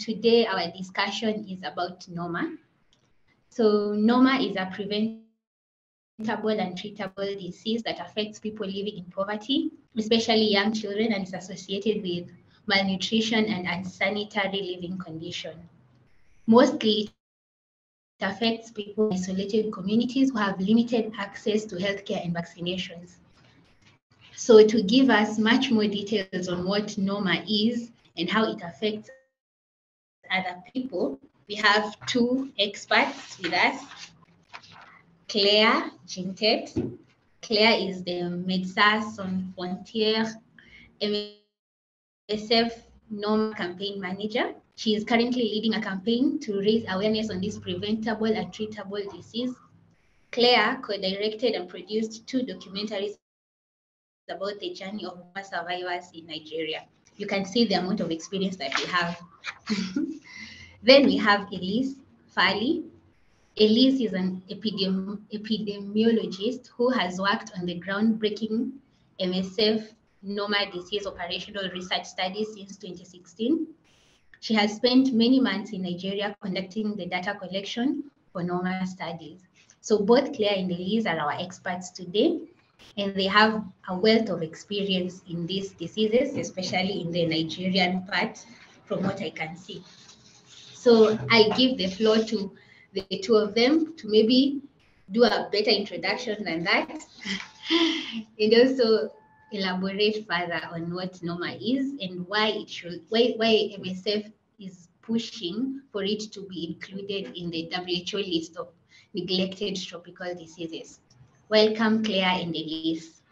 today our discussion is about Noma. So Noma is a preventable and treatable disease that affects people living in poverty, especially young children, and is associated with malnutrition and unsanitary living conditions. Mostly, it affects people in isolated communities who have limited access to healthcare and vaccinations. So to give us much more details on what Noma is and how it affects other people, we have two experts with us. Claire Jeantet. Claire is the Médecins Sans Frontières MSF Noma campaign manager. She is currently leading a campaign to raise awareness on this preventable and treatable disease. Claire co-directed and produced two documentaries about the journey of Noma survivors in Nigeria. You can see the amount of experience that we have. Then we have Elise Farley. Elise is an epidemiologist who has worked on the groundbreaking MSF Noma Disease operational research studies since 2016. She has spent many months in Nigeria conducting the data collection for Noma studies. So both Claire and Elise are our experts today, and they have a wealth of experience in these diseases, especially in the Nigerian part, from what I can see. So I give the floor to the two of them to maybe do a better introduction than that, and also elaborate further on what Noma is and why MSF is pushing for it to be included in the WHO list of neglected tropical diseases. Welcome, Claire and Elise.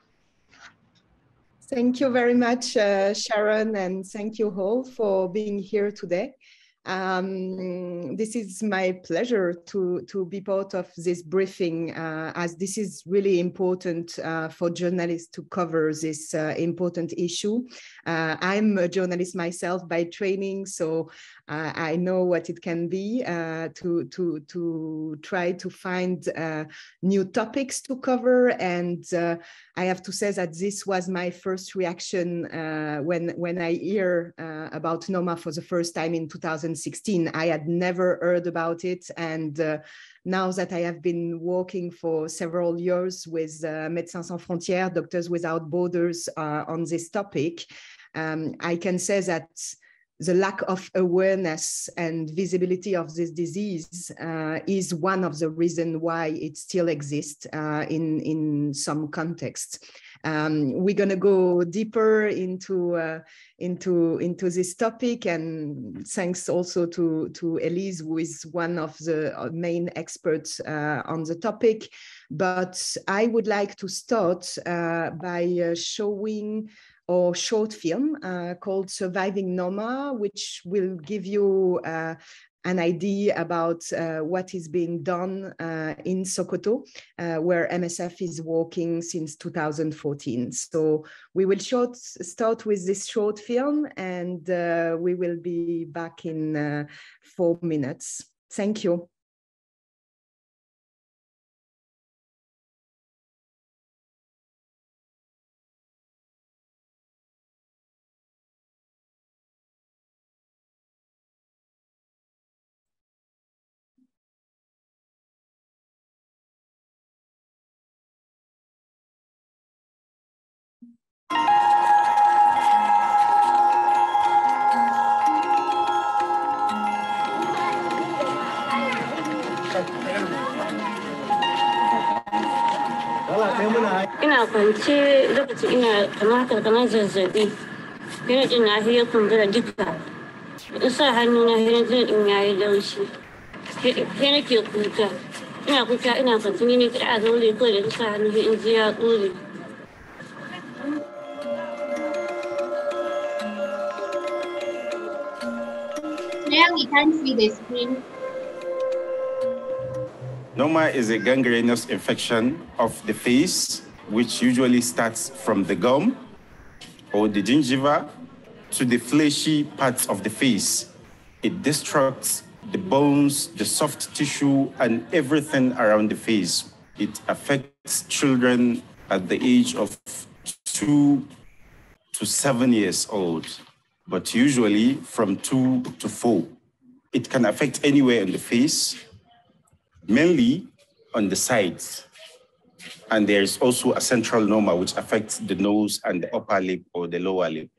Thank you very much, Sharon, and thank you all for being here today. This is my pleasure to be part of this briefing, as this is really important for journalists to cover this important issue. I'm a journalist myself by training, so I know what it can be to try to find new topics to cover. And I have to say that this was my first reaction when I hear about Noma for the first time in 2016. I had never heard about it, and now that I have been working for several years with Médecins Sans Frontières, Doctors Without Borders on this topic, I can say that the lack of awareness and visibility of this disease is one of the reasons why it still exists in some contexts. We're going to go deeper into this topic, and thanks also to Elise, who is one of the main experts on the topic. But I would like to start by showing a short film called Surviving Noma, which will give you an idea about what is being done in Sokoto, where MSF is working since 2014. So we will start with this short film, and we will be back in 4 minutes. Thank you. Ina kwance lokacin ina kamar zazzabi, yana jin na ya kumbura duka. In sa hannu na yana jin in yayi laushi. Sai nake kuka. Ina kuka ina kwance ne kada a zaure ko da sa hannu in ji ya ƙure. Now we can't see the screen. Noma is a gangrenous infection of the face, which usually starts from the gum or the gingiva to the fleshy parts of the face. It destructs the bones, the soft tissue, and everything around the face. It affects children at the age of 2 to 7 years old. but usually from 2 to 4. It can affect anywhere in the face, mainly on the sides. And there's also a central noma, which affects the nose and the upper lip or the lower lip.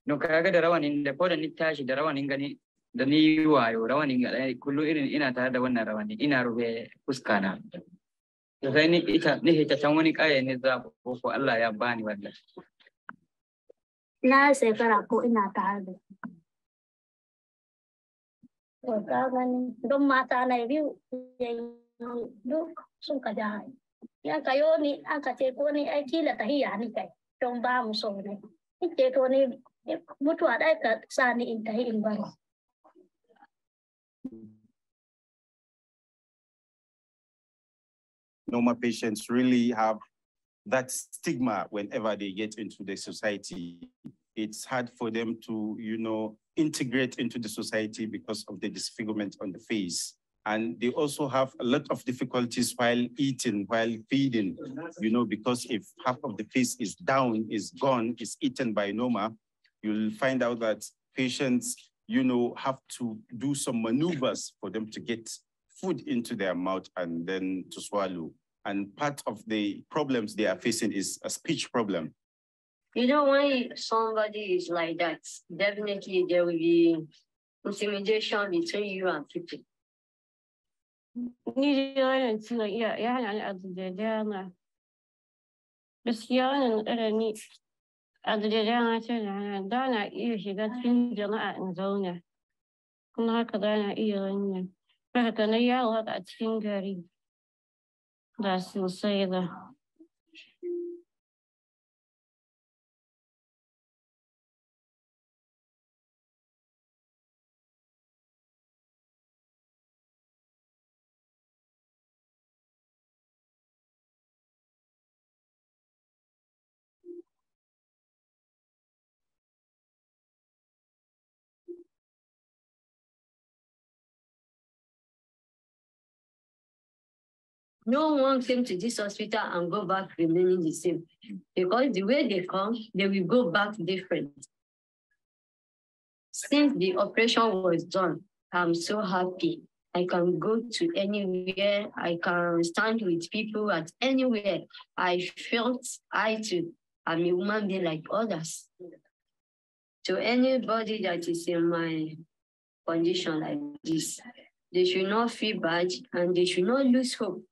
No, kaga da rawanin da ko da ni tashi da rawanin gani da ni wayo rawanin ga kullu irin ina tare da wannan rawani ina rube fuska na. Da sai ni ita can wani kaya ne za ko Allah ya bani wannan. Na shekara ko ina tare da gani don mata na biyu duk sun ka jahai. Ya kayo ni aka ce ko ni aiki da tahiya ni kai don ba mu so ne. Ite to ni mutuwa da ka sani in tahi in bari. Noma patients really have that stigma whenever they get into the society. It's hard for them to, integrate into the society because of the disfigurement on the face. And they also have a lot of difficulties while eating, while feeding, because if half of the face is down, is gone, is eaten by Noma, you'll find out that patients, have to do some maneuvers for them to get food into their mouth and then to swallow. And part of the problems they are facing is a speech problem. When somebody is like that, definitely there will be intimidation between you and people. No one came to this hospital and go back remaining the same. Because the way they come, they will go back different. Since the operation was done, I'm so happy. I can go to anywhere. I can stand with people at anywhere. I felt I'm a human being like others. To anybody that is in my condition like this, they should not feel bad and they should not lose hope.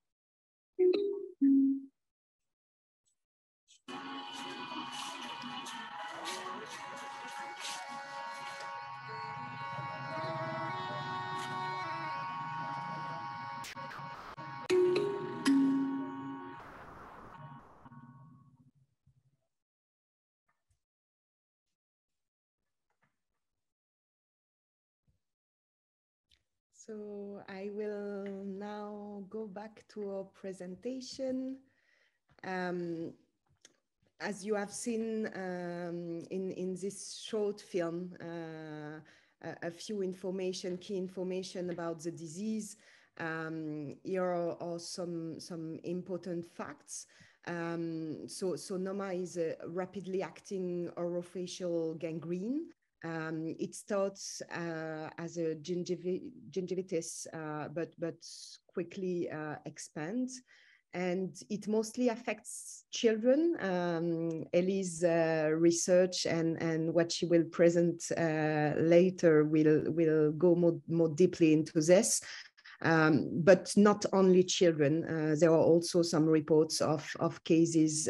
So I will now go back to our presentation. As you have seen in this short film, a few key information about the disease. Here are some important facts. So Noma is a rapidly acting orofacial gangrene. It starts as a gingivitis, but quickly expands. And it mostly affects children. Elise research and what she will present later will go more deeply into this. But not only children. There are also some reports of cases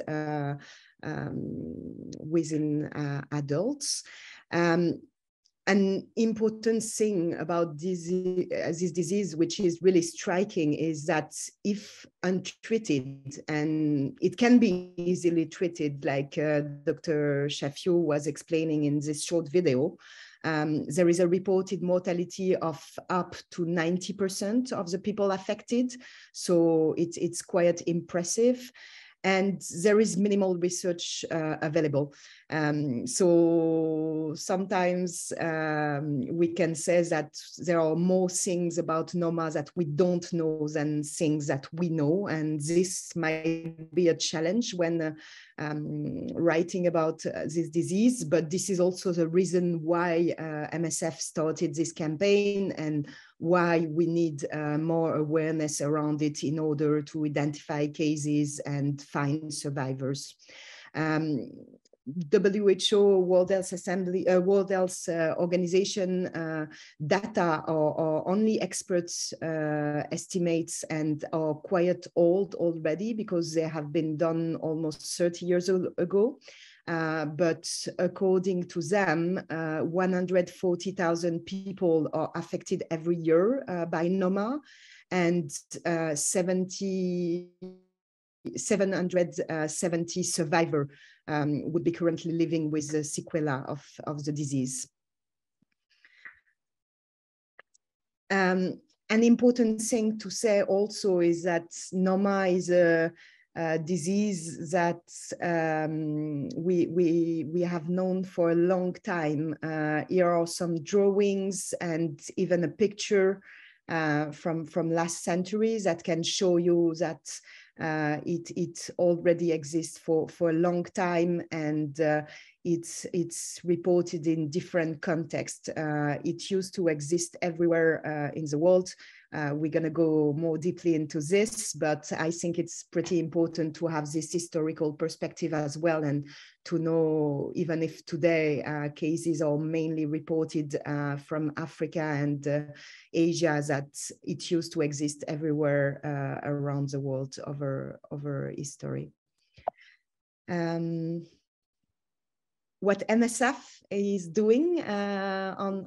within adults. An important thing about this disease, which is really striking, is that if untreated, and it can be easily treated, like Dr. Shafiu was explaining in this short video, there is a reported mortality of up to 90% of the people affected. So it's quite impressive. And there is minimal research available. So sometimes we can say that there are more things about Noma that we don't know than things that we know, and this might be a challenge when writing about this disease, but this is also the reason why MSF started this campaign and why we need more awareness around it in order to identify cases and find survivors. WHO, World Health Organization data are only experts estimates and are quite old already because they have been done almost 30 years ago. But according to them, 140,000 people are affected every year by Noma, and 770 survivors would be currently living with the sequela of the disease. An important thing to say also is that Noma is a disease that we have known for a long time. Here are some drawings and even a picture from last century that can show you that it already exists for a long time, and it's reported in different contexts. It used to exist everywhere in the world. We're going to go more deeply into this, but I think it's pretty important to have this historical perspective as well, and to know, even if today cases are mainly reported from Africa and Asia, that it used to exist everywhere around the world over history. What MSF is doing on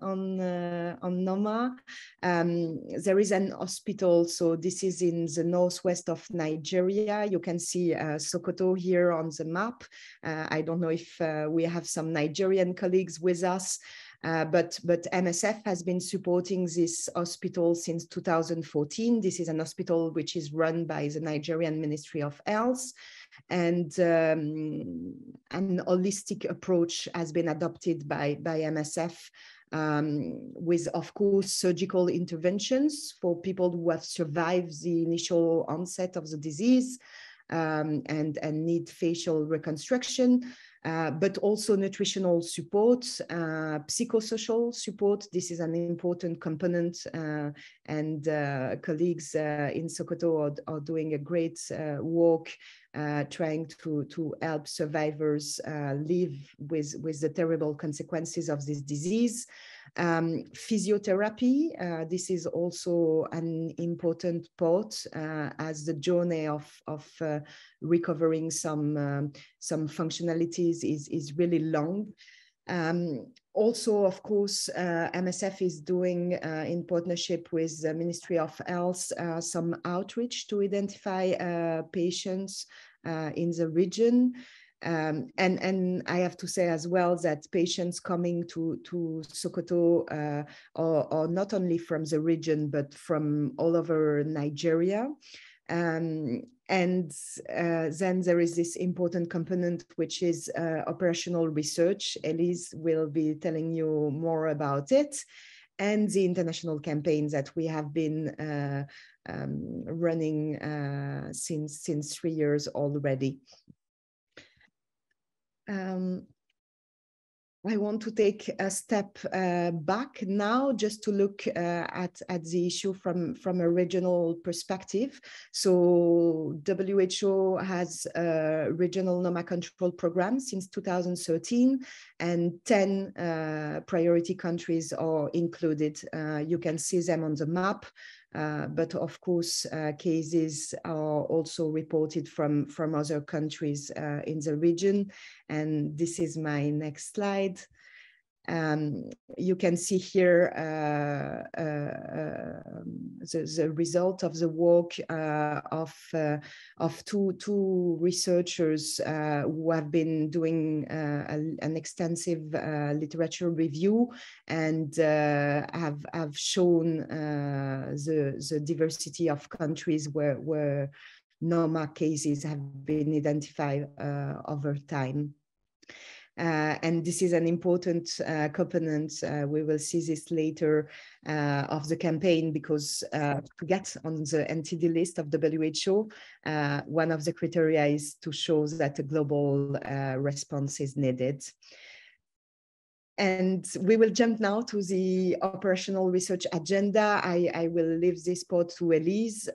Noma. There is an hospital, so this is in the northwest of Nigeria. You can see Sokoto here on the map. I don't know if we have some Nigerian colleagues with us, but MSF has been supporting this hospital since 2014. This is an hospital which is run by the Nigerian Ministry of Health, and an holistic approach has been adopted by MSF, with, of course, surgical interventions for people who have survived the initial onset of the disease and need facial reconstruction, but also nutritional support, psychosocial support. This is an important component, and colleagues in Sokoto are doing a great work trying to help survivors live with the terrible consequences of this disease. Physiotherapy, this is also an important part as the journey of recovering some functionalities is really long. Also, of course, MSF is doing, in partnership with the Ministry of Health, some outreach to identify patients in the region. And I have to say as well that patients coming to Sokoto are not only from the region, but from all over Nigeria. And then there is this important component, which is operational research. Elise will be telling you more about it, and the international campaigns that we have been running since 3 years already. I want to take a step back now, just to look at the issue from a regional perspective. So WHO has a regional Noma control program since 2013, and 10 priority countries are included. You can see them on the map. But of course, cases are also reported from other countries in the region. And this is my next slide. You can see here the result of the work of two researchers who have been doing an extensive literature review, and have shown the diversity of countries where Noma cases have been identified over time. And this is an important component. We will see this later of the campaign, because to get on the NTD list of WHO, one of the criteria is to show that a global response is needed. And we will jump now to the operational research agenda. I will leave this part to Elise,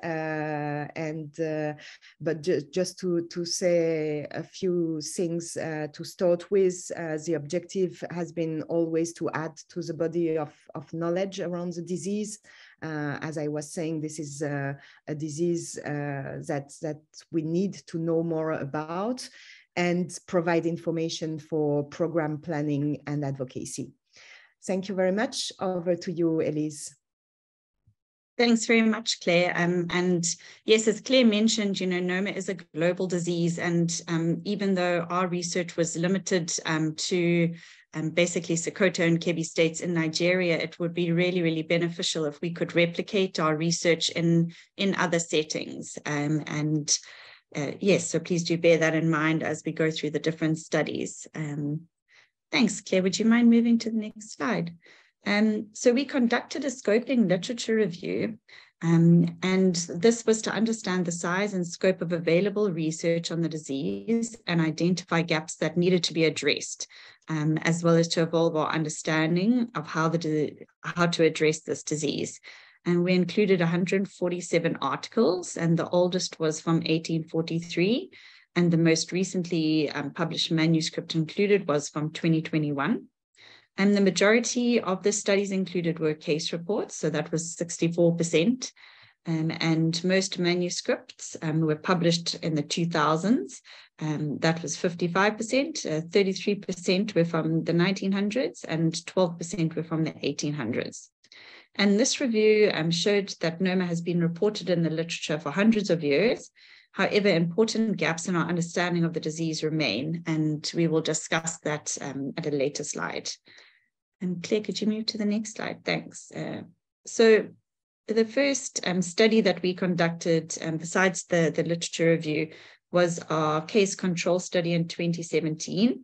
but just to say a few things to start with. The objective has been always to add to the body of knowledge around the disease. As I was saying, this is a disease that we need to know more about, and provide information for program planning and advocacy. Thank you very much. Over to you, Elise. Thanks very much, Claire. And yes, as Claire mentioned, Noma is a global disease. And even though our research was limited to basically Sokoto and Kebbi states in Nigeria, it would be really, really beneficial if we could replicate our research in other settings. Yes, so please do bear that in mind as we go through the different studies. Thanks, Claire. Would you mind moving to the next slide? So we conducted a scoping literature review, and this was to understand the size and scope of available research on the disease and identify gaps that needed to be addressed, as well as to evolve our understanding of how to address this disease. And we included 147 articles, and the oldest was from 1843, and the most recently published manuscript included was from 2021. And the majority of the studies included were case reports, so that was 64%. And most manuscripts were published in the 2000s. That was 55%, 33% were from the 1900s, and 12% were from the 1800s. And this review showed that Noma has been reported in the literature for hundreds of years. However, important gaps in our understanding of the disease remain, and we will discuss that at a later slide. And Claire, could you move to the next slide? Thanks. So the first study that we conducted, besides the literature review, was our case control study in 2017.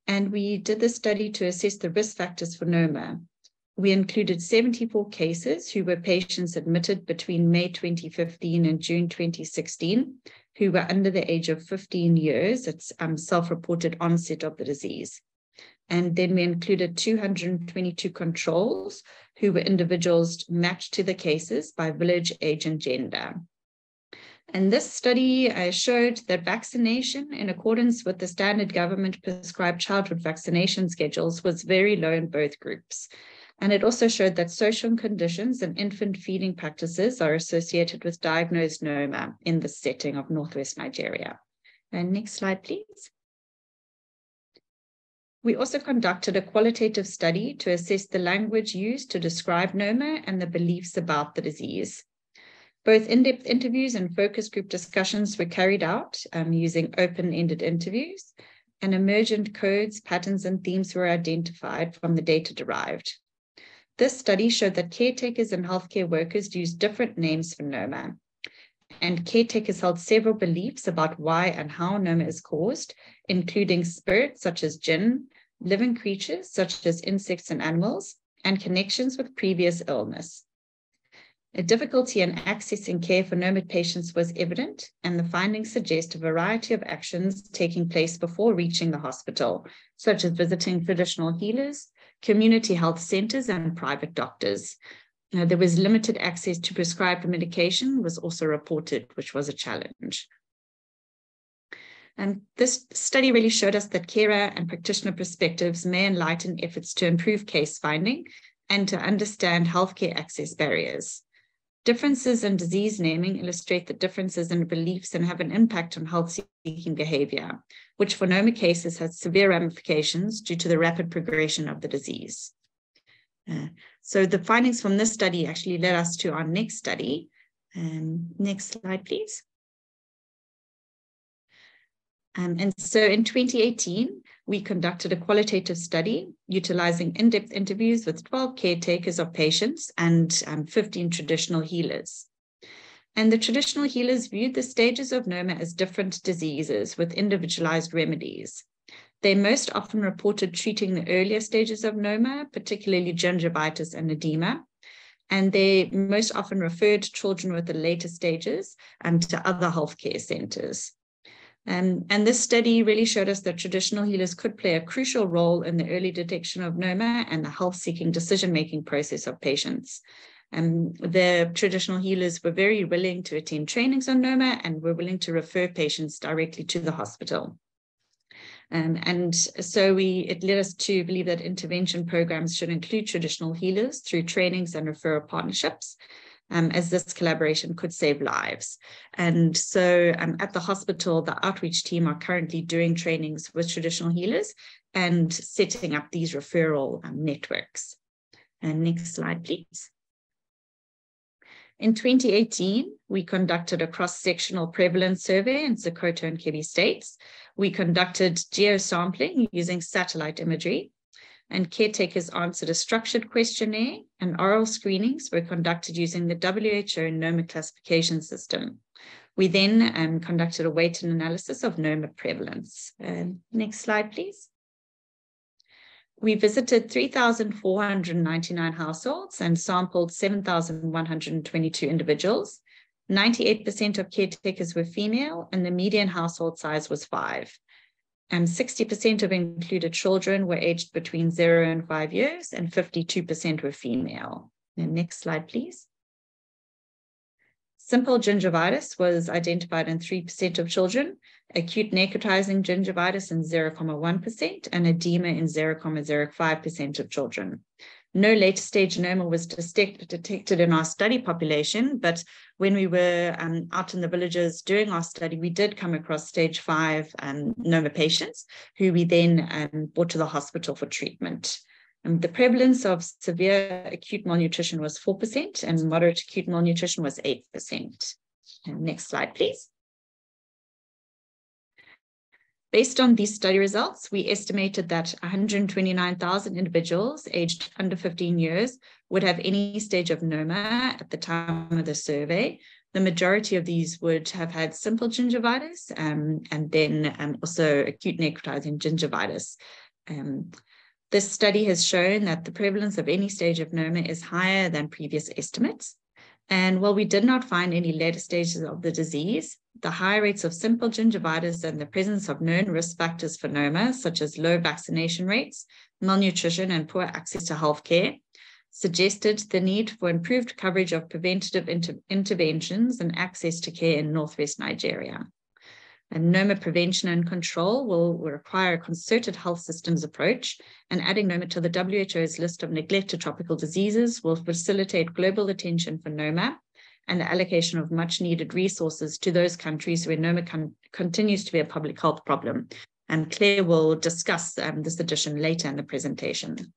And we did the study to assess the risk factors for Noma. We included 74 cases who were patients admitted between May 2015 and June 2016, who were under the age of 15 years at self-reported onset of the disease. And then we included 222 controls who were individuals matched to the cases by village, age, and gender. And this study showed that vaccination in accordance with the standard government prescribed childhood vaccination schedules was very low in both groups. And it also showed that social conditions and infant feeding practices are associated with diagnosed Noma in the setting of Northwest Nigeria. And next slide, please. We also conducted a qualitative study to assess the language used to describe Noma and the beliefs about the disease. Both in-depth interviews and focus group discussions were carried out using open-ended interviews, and emergent codes, patterns, and themes were identified from the data derived. This study showed that caretakers and healthcare workers use different names for Noma, and caretakers held several beliefs about why and how Noma is caused, including spirits such as jinn, living creatures such as insects and animals, and connections with previous illness. A difficulty in accessing care for Noma patients was evident, and the findings suggest a variety of actions taking place before reaching the hospital, such as visiting traditional healers, community health centers, and private doctors. There was limited access to prescribed medication was also reported, which was a challenge. And this study really showed us that carer and practitioner perspectives may enlighten efforts to improve case finding and to understand healthcare access barriers. Differences in disease naming illustrate the differences in beliefs and have an impact on health-seeking behavior, which for Noma cases has severe ramifications due to the rapid progression of the disease. So the findings from this study actually led us to our next study. Next slide, please. And so in 2018, we conducted a qualitative study utilizing in-depth interviews with 12 caretakers of patients and 15 traditional healers. And the traditional healers viewed the stages of Noma as different diseases with individualized remedies. They most often reported treating the earlier stages of Noma, particularly gingivitis and edema. And they most often referred children with the later stages to other healthcare centers. And this study really showed us that traditional healers could play a crucial role in the early detection of Noma and the health-seeking decision-making process of patients. The traditional healers were very willing to attend trainings on Noma and were willing to refer patients directly to the hospital. And so it led us to believe that intervention programs should include traditional healers through trainings and referral partnerships, as this collaboration could save lives. And so at the hospital, the outreach team are currently doing trainings with traditional healers and setting up these referral networks. And next slide, please. In 2018, we conducted a cross-sectional prevalence survey in Sokoto and Kebbi states. We conducted geosampling using satellite imagery, and caretakers answered a structured questionnaire, and oral screenings were conducted using the WHO Noma classification system. We then conducted a weighted analysis of Noma prevalence. Next slide, please. We visited 3,499 households and sampled 7,122 individuals. 98% of caretakers were female, and the median household size was 5. 60% of included children were aged between 0 and 5 years, and 52% were female. And next slide, please. Simple gingivitis was identified in 3% of children, acute necrotizing gingivitis in 0.1%, and edema in 0.05% of children. No later stage Noma was detected in our study population, but when we were out in the villages doing our study, we did come across stage 5 Noma patients who we then brought to the hospital for treatment. The prevalence of severe acute malnutrition was 4%, and moderate acute malnutrition was 8%. Next slide, please. Based on these study results, we estimated that 129,000 individuals aged under 15 years would have any stage of Noma at the time of the survey. The majority of these would have had simple gingivitis and then also acute necrotizing gingivitis. This study has shown that the prevalence of any stage of Noma is higher than previous estimates. And while we did not find any later stages of the disease, the high rates of simple gingivitis and the presence of known risk factors for Noma, such as low vaccination rates, malnutrition, and poor access to healthcare, suggested the need for improved coverage of preventative interventions and access to care in Northwest Nigeria. And Noma prevention and control will require a concerted health systems approach, and adding Noma to the WHO's list of neglected tropical diseases will facilitate global attention for Noma and the allocation of much needed resources to those countries where Noma continues to be a public health problem. And Claire will discuss this addition later in the presentation.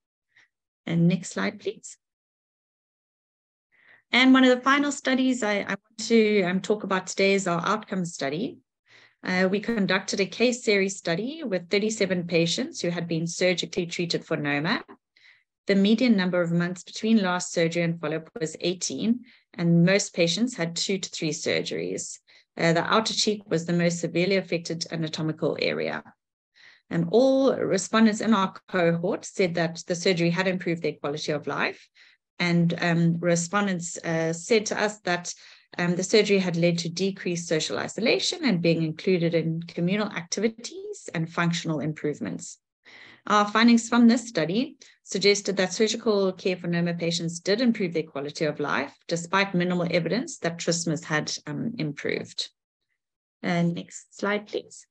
And next slide, please. And one of the final studies I want to talk about today is our outcome study. We conducted a case series study with 37 patients who had been surgically treated for Noma. The median number of months between last surgery and follow-up was 18, and most patients had 2 to 3 surgeries. The outer cheek was the most severely affected anatomical area. And all respondents in our cohort said that the surgery had improved their quality of life. And respondents said to us that the surgery had led to decreased social isolation and being included in communal activities and functional improvements. Our findings from this study suggested that surgical care for Noma patients did improve their quality of life, despite minimal evidence that trismus had improved. Next slide, please.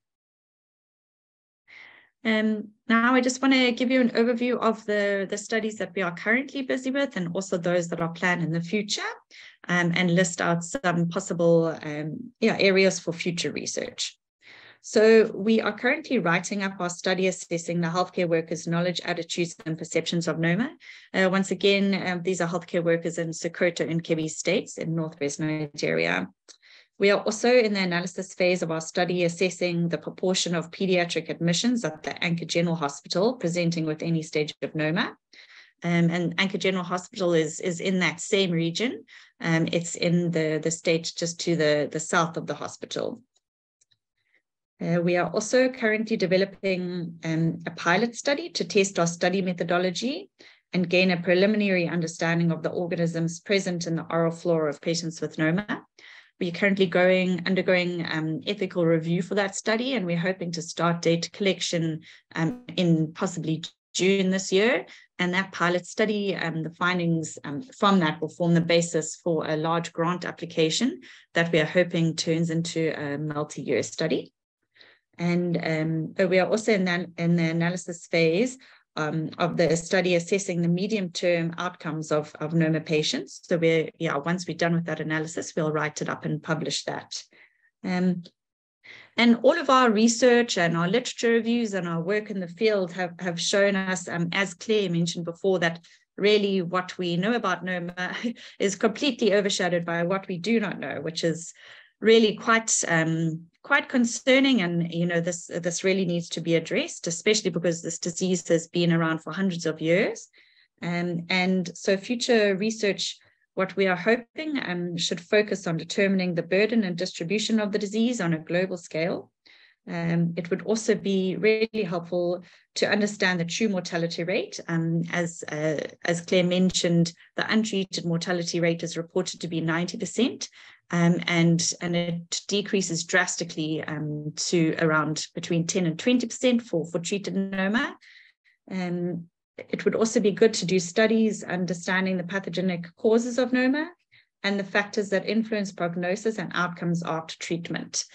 Now I just want to give you an overview of the studies that we are currently busy with, and also those that are planned in the future, and list out some possible areas for future research. So we are currently writing up our study assessing the healthcare workers' knowledge, attitudes, and perceptions of Noma. Once again, these are healthcare workers in Sokoto and Kebbi states in Northwest Nigeria. We are also in the analysis phase of our study assessing the proportion of pediatric admissions at the Anchor General Hospital presenting with any stage of Noma. And Anchor General Hospital is in that same region. It's in the state just to the south of the hospital. We are also currently developing a pilot study to test our study methodology and gain a preliminary understanding of the organisms present in the oral flora of patients with Noma. We're currently undergoing ethical review for that study, and we're hoping to start data collection in possibly June this year. And that pilot study, the findings from that will form the basis for a large grant application that we are hoping turns into a multi-year study. And we are also in the analysis phase of the study assessing the medium-term outcomes of Noma patients. So once we're done with that analysis, we'll write it up and publish that. And all of our research and our literature reviews and our work in the field have shown us, as Claire mentioned before, that really what we know about Noma is completely overshadowed by what we do not know, which is really quite concerning. And this really needs to be addressed, especially because this disease has been around for hundreds of years. And so future research, what we are hoping should focus on determining the burden and distribution of the disease on a global scale. It would also be really helpful to understand the true mortality rate. As Claire mentioned, the untreated mortality rate is reported to be 90%, and it decreases drastically to around between 10 and 20% for treated Noma. It would also be good to do studies understanding the pathogenic causes of Noma and the factors that influence prognosis and outcomes after treatment.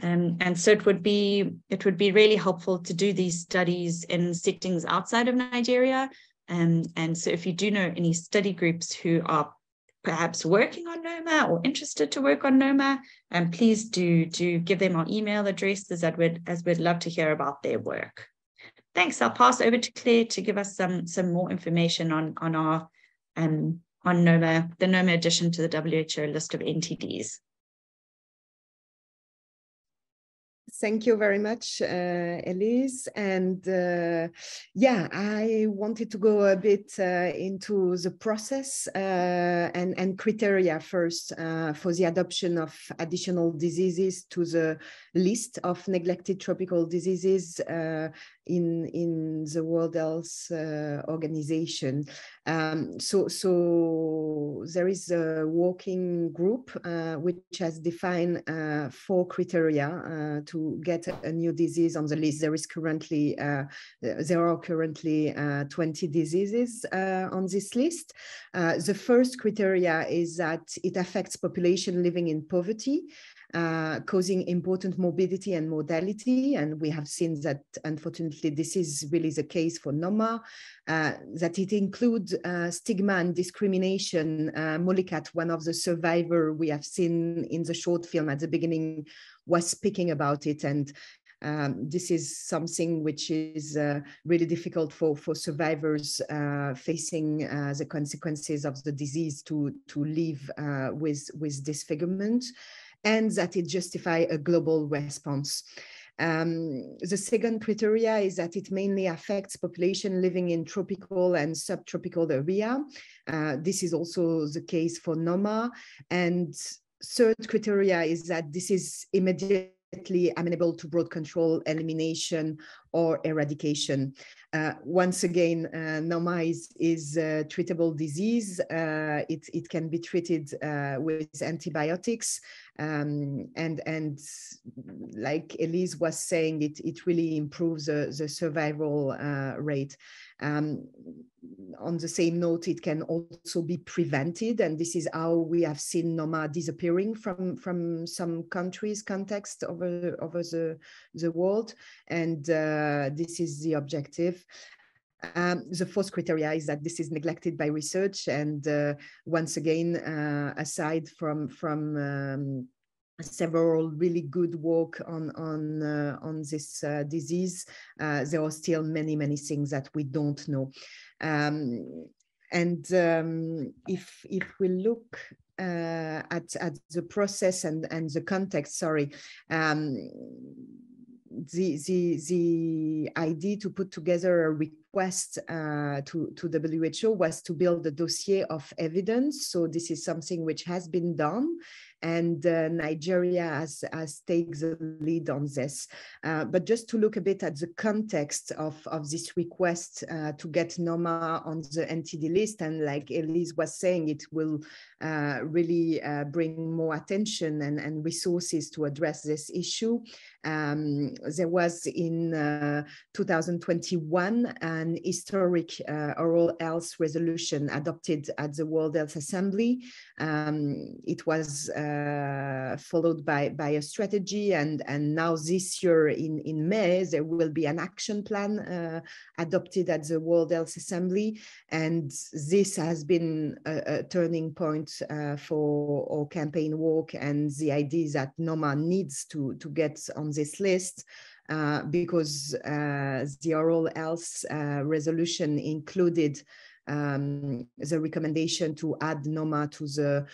And so it would be really helpful to do these studies in settings outside of Nigeria. And so if you do know any study groups who are perhaps working on Noma or interested to work on Noma, please do give them our email addresses, as we'd love to hear about their work. Thanks. I'll pass over to Claire to give us some more information on Noma, the Noma addition to the WHO list of NTDs. Thank you very much, Elise. And I wanted to go a bit into the process and criteria first for the adoption of additional diseases to the list of neglected tropical diseases in the World Health Organization. So there is a working group which has defined 4 criteria to get a new disease on the list. There are currently 20 diseases on this list. The first criteria is that it affects population living in poverty, causing important morbidity and mortality. And we have seen that, unfortunately, this is really the case for Noma, that it includes stigma and discrimination. Molikat, one of the survivors we have seen in the short film at the beginning, was speaking about it. And this is something which is really difficult for survivors facing the consequences of the disease to live with disfigurement, and that it justifies a global response. The second criteria is that it mainly affects population living in tropical and subtropical area. This is also the case for Noma. And third criteria is that this is immediately amenable to broad control, elimination, or eradication. Once again, Noma is a treatable disease. It can be treated with antibiotics. And like Elise was saying, it really improves the survival rate. On the same note, it can also be prevented, and this is how we have seen Noma disappearing from some countries' context over the world, and this is the objective. The fourth criteria is that this is neglected by research, and once again, aside from several really good work on this disease, there are still many things that we don't know. If we look at the process and the context, the idea to put together a request to WHO was to build a dossier of evidence. So this is something which has been done, and Nigeria has taken the lead on this. But just to look a bit at the context of this request to get Noma on the NTD list, and like Elise was saying, it will really bring more attention and resources to address this issue. There was in 2021 an historic oral health resolution adopted at the World Health Assembly. It was followed by a strategy, and now this year in May there will be an action plan adopted at the World Health Assembly, and this has been a turning point for our campaign work, and the idea is that Noma needs to get on this list because the oral health resolution included the recommendation to add Noma to the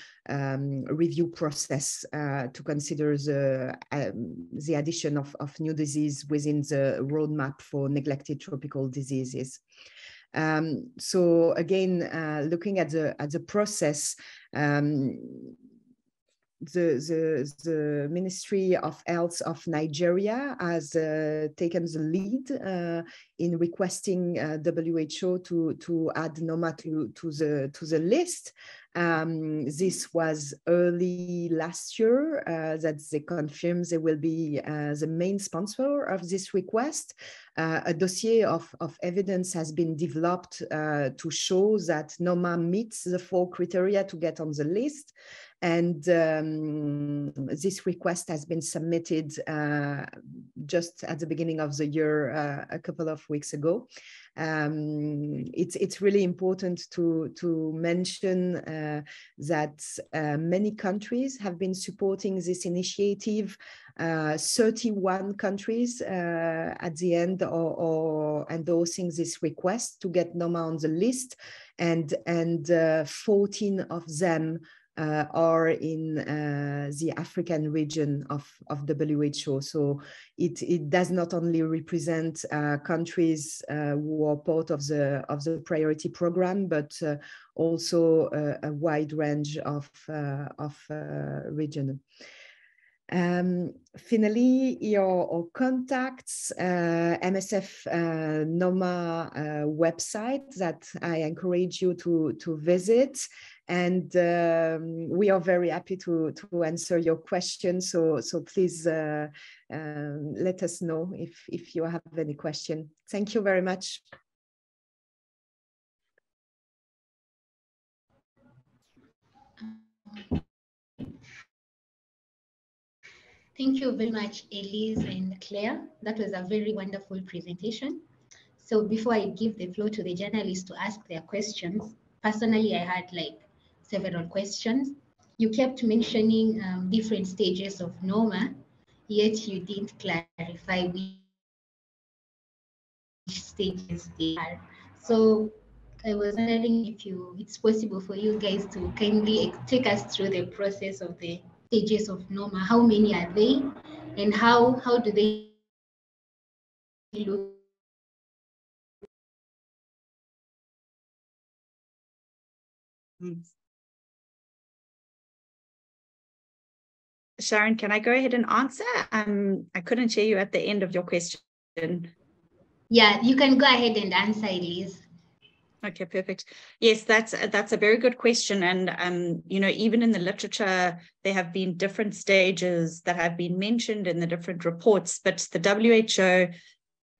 review process to consider the addition of new disease within the roadmap for neglected tropical diseases. So again, looking at the process, the Ministry of Health of Nigeria has taken the lead in requesting WHO to add Noma to the list. This was early last year that they confirmed they will be the main sponsor of this request. A dossier of evidence has been developed to show that Noma meets the 4 criteria to get on the list. And this request has been submitted just at the beginning of the year, a couple of weeks ago. It's really important to mention that many countries have been supporting this initiative. 31 countries at the end are endorsing this request to get Noma on the list, and 14 of them are in the African region of WHO. So it does not only represent countries who are part of the priority program, but also a wide range of region. Finally, your contacts, MSF Noma website that I encourage you to visit. And we are very happy to answer your questions. So please let us know if you have any question. Thank you very much. Thank you very much, Elise and Claire. That was a very wonderful presentation. So before I give the floor to the journalists to ask their questions, personally, I had several questions. You kept mentioning different stages of Noma, yet you didn't clarify which stages they are. So I was wondering if it's possible for you guys to kindly take us through the process of the stages of Noma. How many are they, and how do they look? Sharon, can I go ahead and answer? I couldn't hear you at the end of your question. Yeah, you can go ahead and answer, Elise. Okay, perfect. Yes, that's a very good question. And, even in the literature, there have been different stages that have been mentioned in the different reports, but the WHO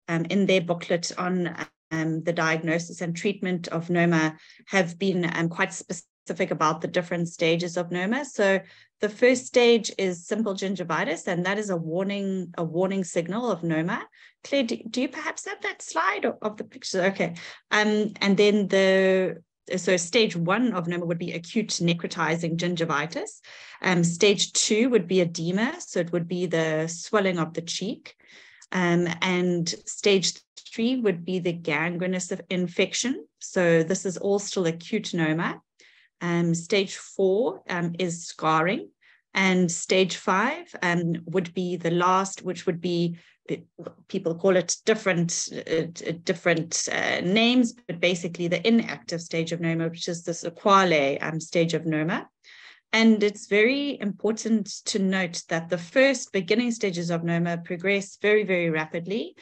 in their booklet on the diagnosis and treatment of Noma have been quite specific about the different stages of Noma. So the first stage is simple gingivitis, and that is a warning signal of Noma. Claire, do you perhaps have that slide of the picture? Okay. And then so stage 1 of Noma would be acute necrotizing gingivitis. Stage 2 would be edema, so it would be the swelling of the cheek. And stage 3 would be the gangrenous infection. So this is all still acute Noma. Stage 4 is scarring, and stage 5 would be the last, which would be, people call it different names, but basically the inactive stage of Noma, which is the sequelae stage of Noma. And it's very important to note that the first beginning stages of Noma progress very, very rapidly.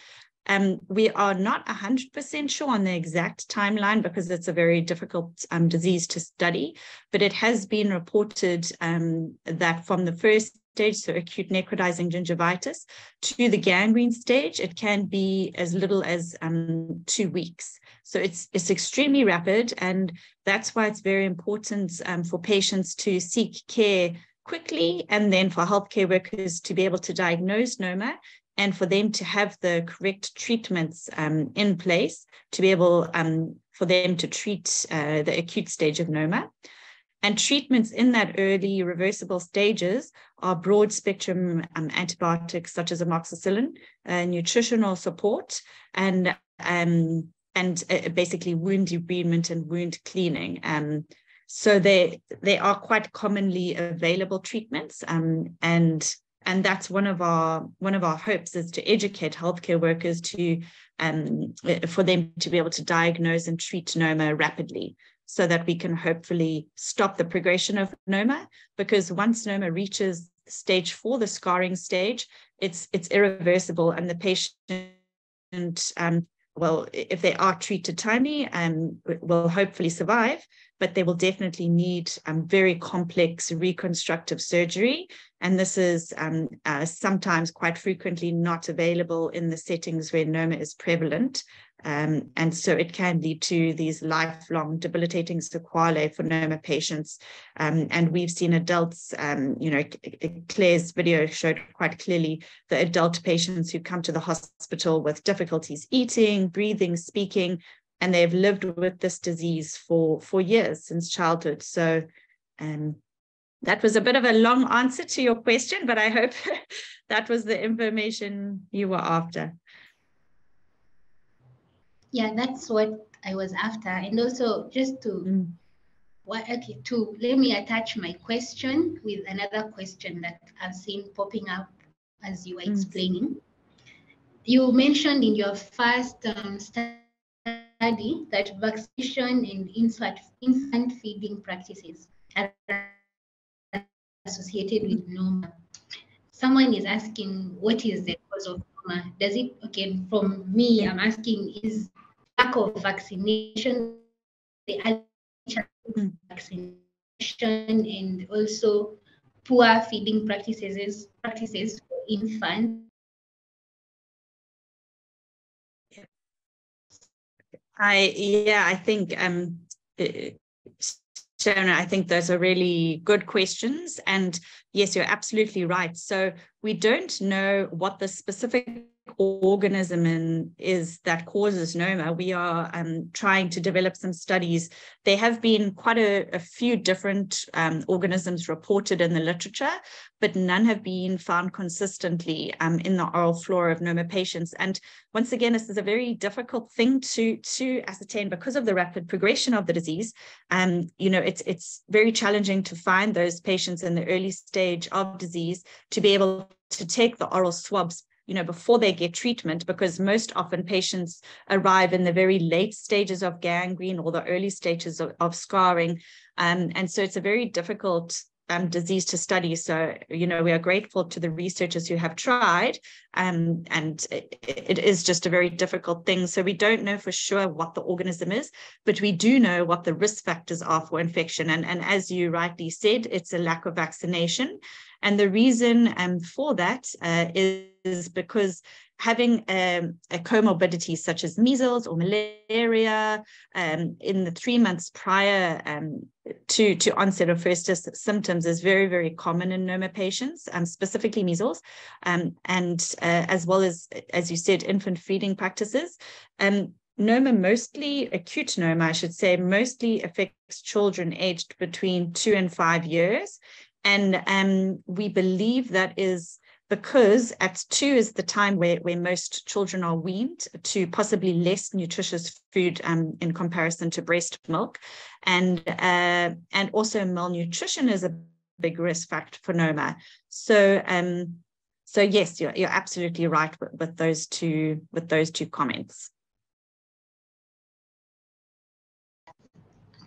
We are not 100% sure on the exact timeline because it's a very difficult disease to study, but it has been reported that from the first stage, so acute necrotizing gingivitis, to the gangrene stage, it can be as little as 2 weeks. So it's extremely rapid, and that's why it's very important for patients to seek care quickly, and then for healthcare workers to be able to diagnose Noma, and for them to have the correct treatments in place to be able for them to treat the acute stage of Noma. And treatments in that early reversible stages are broad spectrum antibiotics such as amoxicillin, nutritional support, and basically wound debridement and wound cleaning. So they are quite commonly available treatments, and that's one of our hopes, is to educate healthcare workers to for them to be able to diagnose and treat Noma rapidly, so that we can hopefully stop the progression of Noma. Because once Noma reaches stage 4, the scarring stage, it's irreversible, and the patient, well, if they are treated timely, will hopefully survive, but they will definitely need very complex reconstructive surgery. And this is sometimes quite frequently not available in the settings where Noma is prevalent. And so it can lead to these lifelong debilitating sequelae for Noma patients. And we've seen adults, Claire's video showed quite clearly the adult patients who come to the hospital with difficulties eating, breathing, speaking, and they've lived with this disease for years, since childhood. So that was a bit of a long answer to your question, but I hope that was the information you were after. Yeah, that's what I was after. And also just to, let me attach my question with another question that I've seen popping up as you were explaining. You mentioned in your first study that vaccination and infant feeding practices are associated with Noma. Someone is asking, what is the cause of Noma? Does it, okay, from me, I'm asking, is lack of vaccination, the vaccination, and also poor feeding practices for infants? I think Sharon, I think those are really good questions. And yes, you're absolutely right. So we don't know what the specific organism is that causes Noma. We are trying to develop some studies. There have been quite a few different organisms reported in the literature, but none have been found consistently in the oral flora of Noma patients. And once again, this is a very difficult thing to ascertain because of the rapid progression of the disease. It's very challenging to find those patients in the early stage of disease to be able to take the oral swabs before they get treatment, because most often patients arrive in the very late stages of gangrene or the early stages of scarring. And so it's a very difficult disease to study. So, we are grateful to the researchers who have tried, and it is just a very difficult thing. So we don't know for sure what the organism is, but we do know what the risk factors are for infection. And as you rightly said, it's a lack of vaccination. And the reason for that is because having a comorbidity such as measles or malaria in the 3 months prior to onset of first symptoms is very, very common in Noma patients, specifically measles, and as well as you said, infant feeding practices. Noma, mostly acute Noma, I should say, mostly affects children aged between 2 and 5 years. And we believe that is because at 2 is the time where most children are weaned to possibly less nutritious food in comparison to breast milk. And also malnutrition is a big risk factor for Noma. So yes, you're absolutely right with those two comments.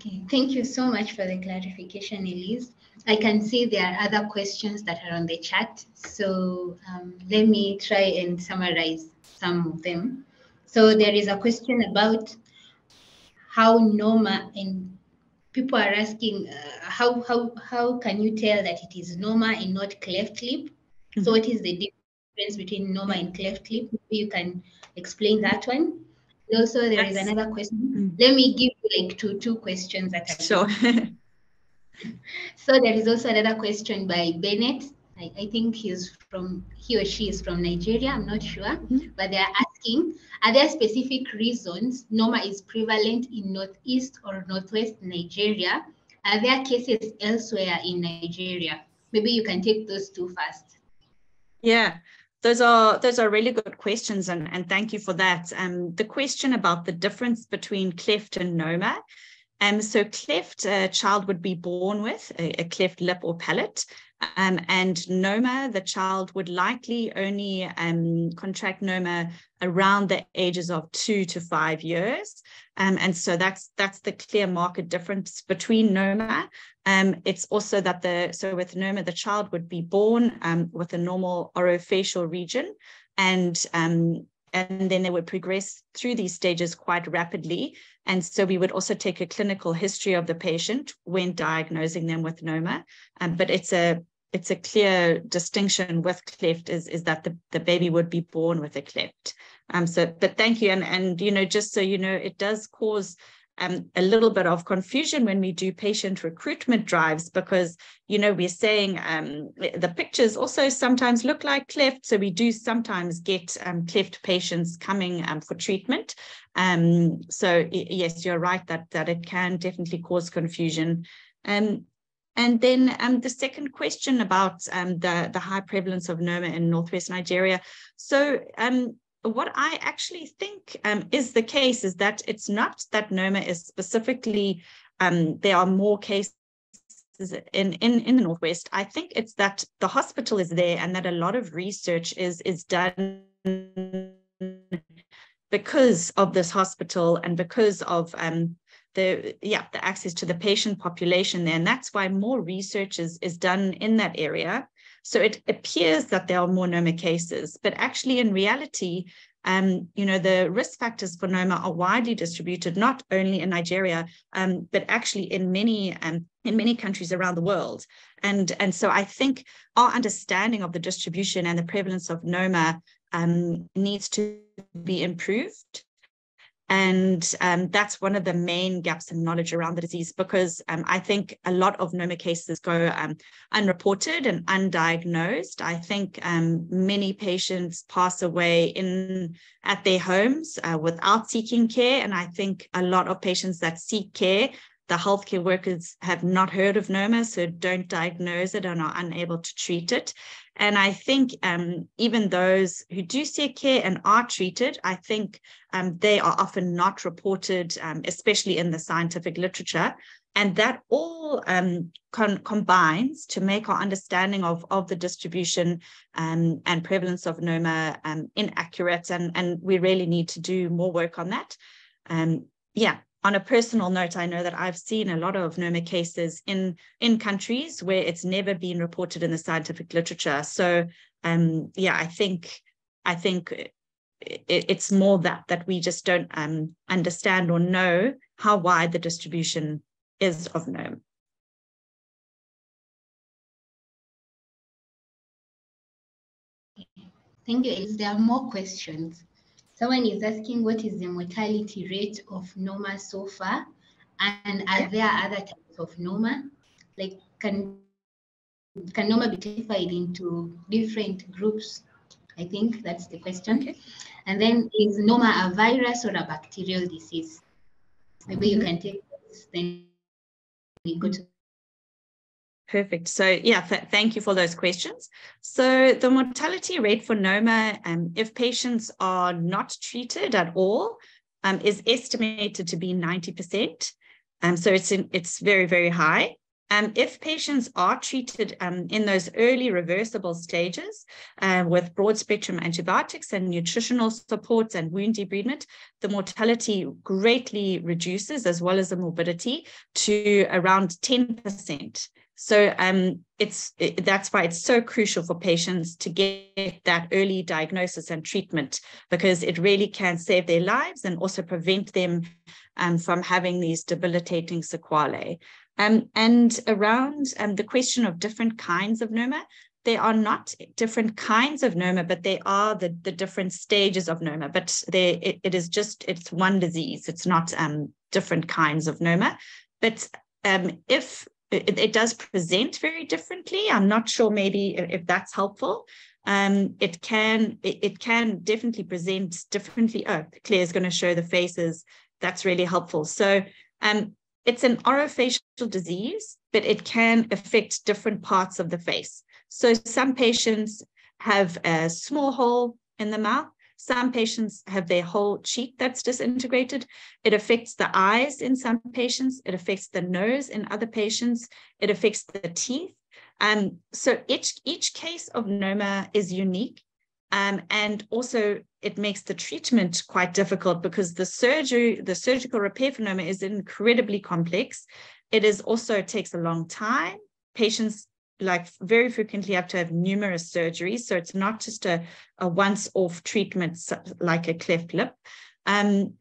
Okay, thank you so much for the clarification, Elise. I can see there are other questions that are on the chat. So let me try and summarize some of them. So there is a question about how Noma, and people are asking how can you tell that it is Noma and not cleft lip? So what is the difference between Noma and cleft lip? Maybe you can explain that one. And also, there is another question. Let me give you like two questions at a Sure. So there is also another question by Bennett. I think he or she is from Nigeria, I'm not sure, but they are asking, are there specific reasons Noma is prevalent in Northeast or Northwest Nigeria? Are there cases elsewhere in Nigeria? Maybe you can take those two first. Yeah, those are really good questions, and thank you for that. The question about the difference between cleft and Noma. So cleft, a child would be born with a cleft lip or palate, and Noma, the child would likely only contract Noma around the ages of 2 to 5 years. And so that's the clear marked difference between Noma. It's also that so with Noma, the child would be born with a normal orofacial region, and then they would progress through these stages quite rapidly. And so we would also take a clinical history of the patient when diagnosing them with Noma. But it's a clear distinction with cleft is that the baby would be born with a cleft. But thank you. And just so you know, it does cause a little bit of confusion when we do patient recruitment drives, because we're saying the pictures also sometimes look like cleft, so we do sometimes get cleft patients coming for treatment. So yes, you're right that it can definitely cause confusion. And then the second question about the high prevalence of Noma in Northwest Nigeria. So what I actually think is the case is that it's not that Noma is specifically, there are more cases in the Northwest. I think it's that the hospital is there and that a lot of research is done because of this hospital and because of the access to the patient population there. And that's why more research is done in that area. So it appears that there are more Noma cases, but actually in reality, the risk factors for Noma are widely distributed, not only in Nigeria, but actually in many countries around the world. And so I think our understanding of the distribution and the prevalence of Noma needs to be improved. And that's one of the main gaps in knowledge around the disease, because I think a lot of Noma cases go unreported and undiagnosed. I think many patients pass away at their homes without seeking care. And I think a lot of patients that seek care, the healthcare workers have not heard of Noma, so don't diagnose it and are unable to treat it. And I think even those who do seek care and are treated, I think they are often not reported, especially in the scientific literature. And that all combines to make our understanding of the distribution and prevalence of Noma inaccurate. And we really need to do more work on that. On a personal note, I know that I've seen a lot of Noma cases in countries where it's never been reported in the scientific literature. So, I think it's more that we just don't understand or know how wide the distribution is of Noma. Thank you, Elise. There are more questions. Someone is asking, what is the mortality rate of Noma so far? And are there other types of Noma? Like, can Noma be classified into different groups? I think that's the question. Okay. And then, is Noma a virus or a bacterial disease? Maybe you can take this, then we go to. Perfect. So thank you for those questions. So the mortality rate for Noma, if patients are not treated at all, is estimated to be 90%. So it's very, very high. If patients are treated in those early reversible stages with broad spectrum antibiotics and nutritional supports and wound debridement, the mortality greatly reduces, as well as the morbidity, to around 10%. So that's why it's so crucial for patients to get that early diagnosis and treatment, because it really can save their lives and also prevent them from having these debilitating sequelae. And around the question of different kinds of Noma, they are not different kinds of Noma, but they are the different stages of Noma. But it's one disease. It's not different kinds of Noma. But if it does present very differently, I'm not sure maybe if that's helpful. It can definitely present differently. Oh, Claire's going to show the faces. That's really helpful. So it's an orofacial disease, but it can affect different parts of the face. So some patients have a small hole in the mouth. Some patients have their whole cheek that's disintegrated. It affects the eyes in some patients. It affects the nose in other patients. It affects the teeth. So each case of Noma is unique. And also it makes the treatment quite difficult because the surgical repair for Noma is incredibly complex. It also takes a long time. Patients very frequently have to have numerous surgeries. So it's not just a once-off treatment like a cleft lip. And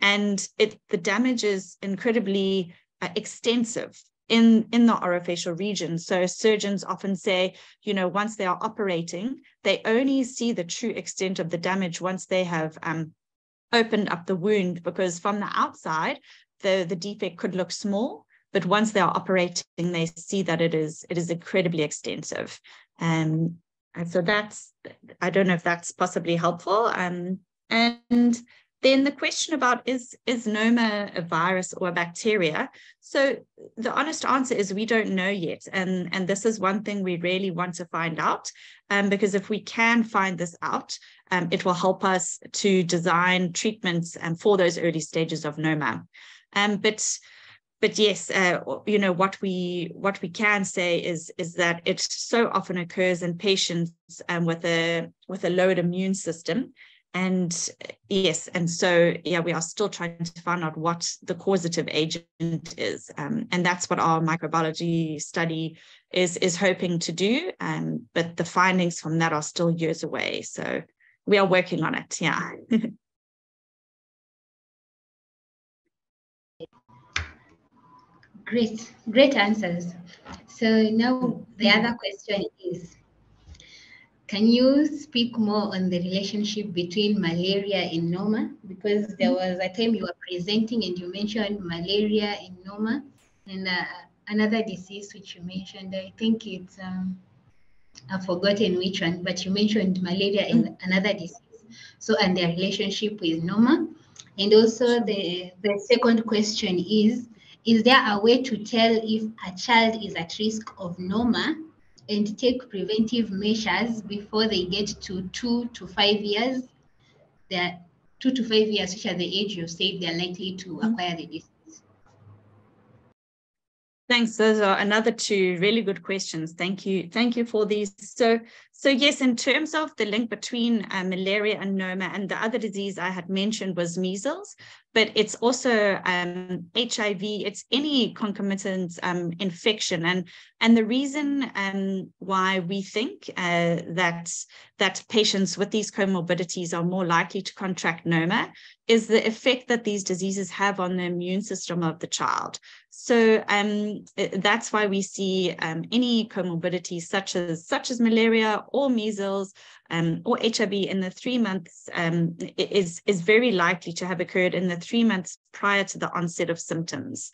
the damage is incredibly extensive in the orofacial region. So surgeons often say, once they are operating, they only see the true extent of the damage once they have opened up the wound, because from the outside, the defect could look small, but once they are operating, they see that it is incredibly extensive. And so I don't know if that's possibly helpful. And then the question about is Noma a virus or a bacteria? So the honest answer is we don't know yet. And this is one thing we really want to find out, because if we can find this out, it will help us to design treatments for those early stages of Noma. But yes, what we can say is that it so often occurs in patients with a lowered immune system. And yes, and so, we are still trying to find out what the causative agent is. And that's what our microbiology study is hoping to do. But the findings from that are still years away. So we are working on it, yeah. Great answers. So now the other question is, can you speak more on the relationship between malaria and Noma? Because there was a time you were presenting and you mentioned malaria and Noma, and another disease which you mentioned, I think it's, I've forgotten which one, but you mentioned malaria and another disease. So, and their relationship with Noma. And also the second question is there a way to tell if a child is at risk of Noma and take preventive measures before they get to 2 to 5 years? They're 2 to 5 years, which are the age you said they're likely to acquire the disease. Thanks. Those are another two really good questions. Thank you. Thank you for these. So yes, in terms of the link between malaria and Noma, and the other disease I had mentioned was measles, but it's also HIV. It's any concomitant infection, and the reason why we think that patients with these comorbidities are more likely to contract Noma is the effect that these diseases have on the immune system of the child. So that's why we see any comorbidities such as malaria or measles or HIV in the 3 months is very likely to have occurred in the 3 months prior to the onset of symptoms.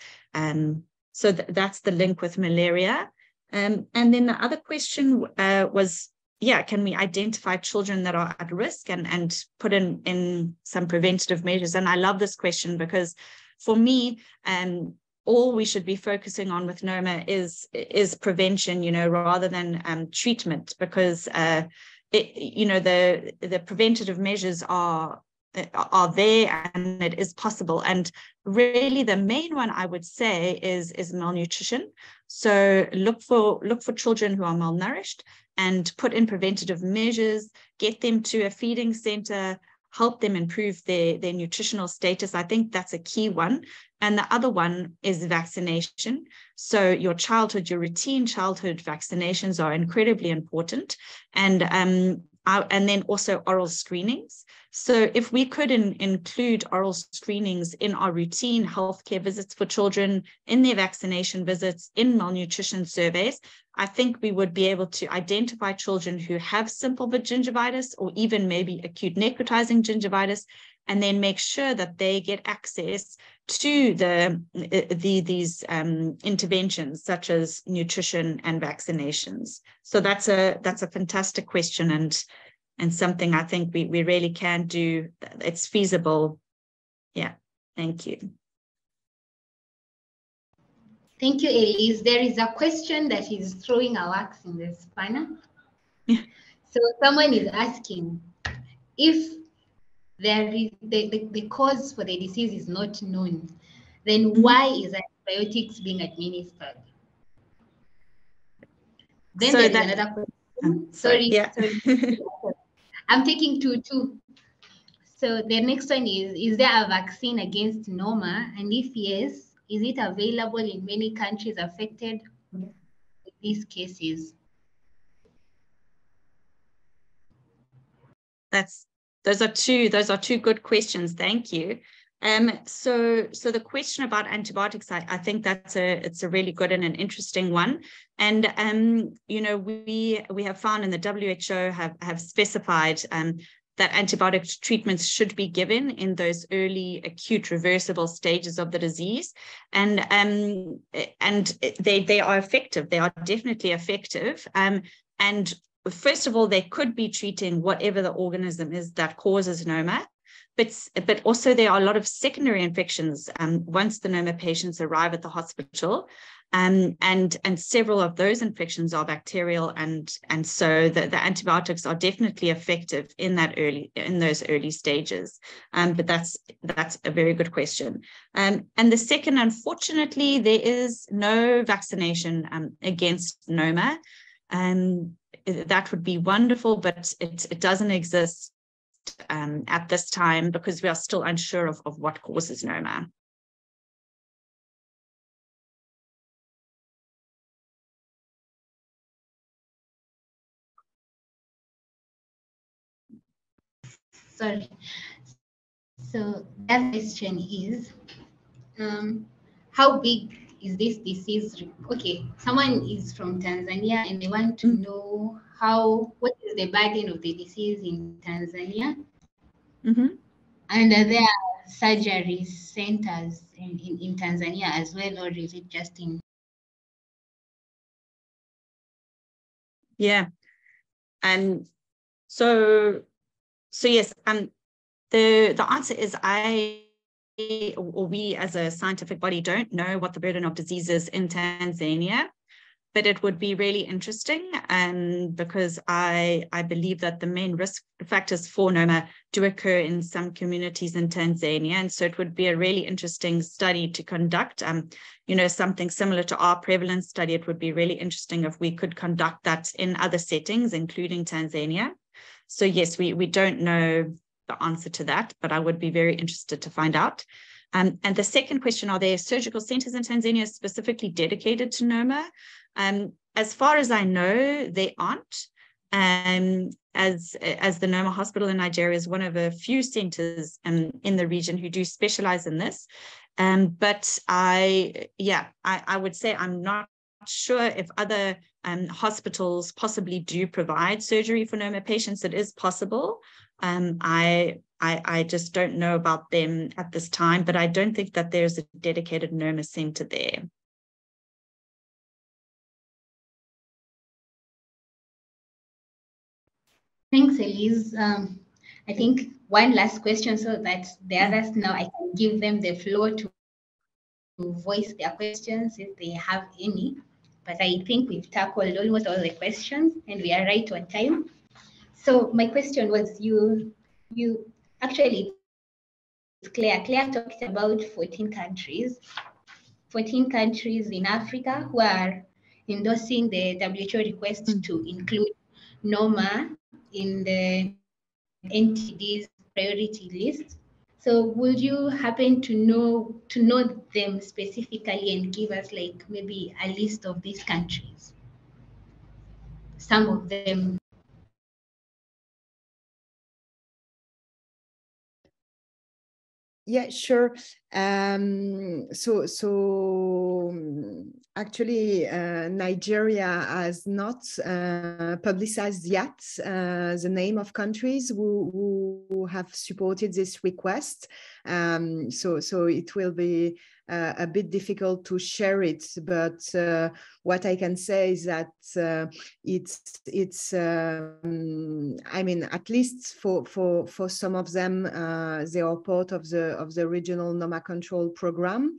So that's the link with malaria. And then the other question was, can we identify children that are at risk and put in some preventative measures? And I love this question because for me, all we should be focusing on with Noma is prevention, rather than treatment, because the preventative measures are are there, and it is possible. And really the main one I would say is malnutrition. So look for children who are malnourished and put in preventative measures, get them to a feeding center, help them improve their nutritional status. I think that's a key one. And the other one is vaccination. So your routine childhood vaccinations are incredibly important. And then also oral screenings. So if we could include oral screenings in our routine healthcare visits for children, in their vaccination visits, in malnutrition surveys, I think we would be able to identify children who have simple gingivitis or even maybe acute necrotizing gingivitis, and then make sure that they get access to these interventions such as nutrition and vaccinations. So that's a fantastic question, and something I think we really can do. It's feasible. Yeah, thank you. Thank you, Elise. There is a question that is throwing a wax in the spanner. Yeah. So someone is asking, if there is the cause for the disease is not known, then why is antibiotics being administered? Then there is another question. Sorry. I'm taking two. So the next one is there a vaccine against Noma? And if yes, is it available in many countries affected with these cases? Those are two good questions. Thank you. So the question about antibiotics, I think it's a really good and an interesting one. And you know, we have found, and the WHO have specified that antibiotic treatments should be given in those early acute reversible stages of the disease, and they are effective. They are definitely effective. And first of all, they could be treating whatever the organism is that causes Noma, but also there are a lot of secondary infections once the Noma patients arrive at the hospital, and several of those infections are bacterial, and so the antibiotics are definitely effective in those early stages. But that's a very good question. And the second, unfortunately, there is no vaccination against Noma. That would be wonderful, but it doesn't exist at this time because we are still unsure of what causes Noma. Sorry. So that question is, how big is this disease? Okay, someone is from Tanzania and they want to know what is the burden of the disease in Tanzania? And are there surgery centers in Tanzania as well, or is it just in? Yeah, and so yes, the answer is we as a scientific body don't know what the burden of disease is in Tanzania, but it would be really interesting, because I believe that the main risk factors for Noma do occur in some communities in Tanzania, and so it would be a really interesting study to conduct. You know, something similar to our prevalence study. It would be really interesting if we could conduct that in other settings, including Tanzania. So yes, we don't know the answer to that, but I would be very interested to find out. And the second question, are there surgical centers in Tanzania specifically dedicated to Noma? As far as I know, they aren't. As the Noma Hospital in Nigeria is one of a few centers in the region who do specialize in this. But I would say I'm not sure if other hospitals possibly do provide surgery for Noma patients. It is possible. I just don't know about them at this time, but I don't think that there's a dedicated Noma center there. Thanks, Elise. I think one last question so that the others now I can give them the floor to voice their questions if they have any. But I think we've tackled almost all the questions and we are right on time. So my question was, you actually Claire. Claire talked about 14 countries in Africa who are endorsing the WHO request to include Noma in the NTDs priority list. So would you happen to know them specifically and give us like maybe a list of these countries? Some of them. Yeah, sure. Actually, Nigeria has not publicized yet the name of countries who have supported this request. So it will be a bit difficult to share it, but what I can say is that it's I mean, at least for some of them, they are part of the regional Noma control program.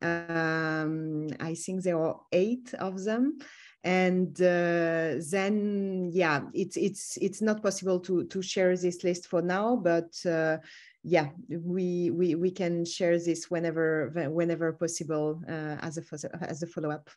I think there are 8 of them. And then, yeah, it's not possible to share this list for now, but yeah, we can share this whenever possible as a follow-up.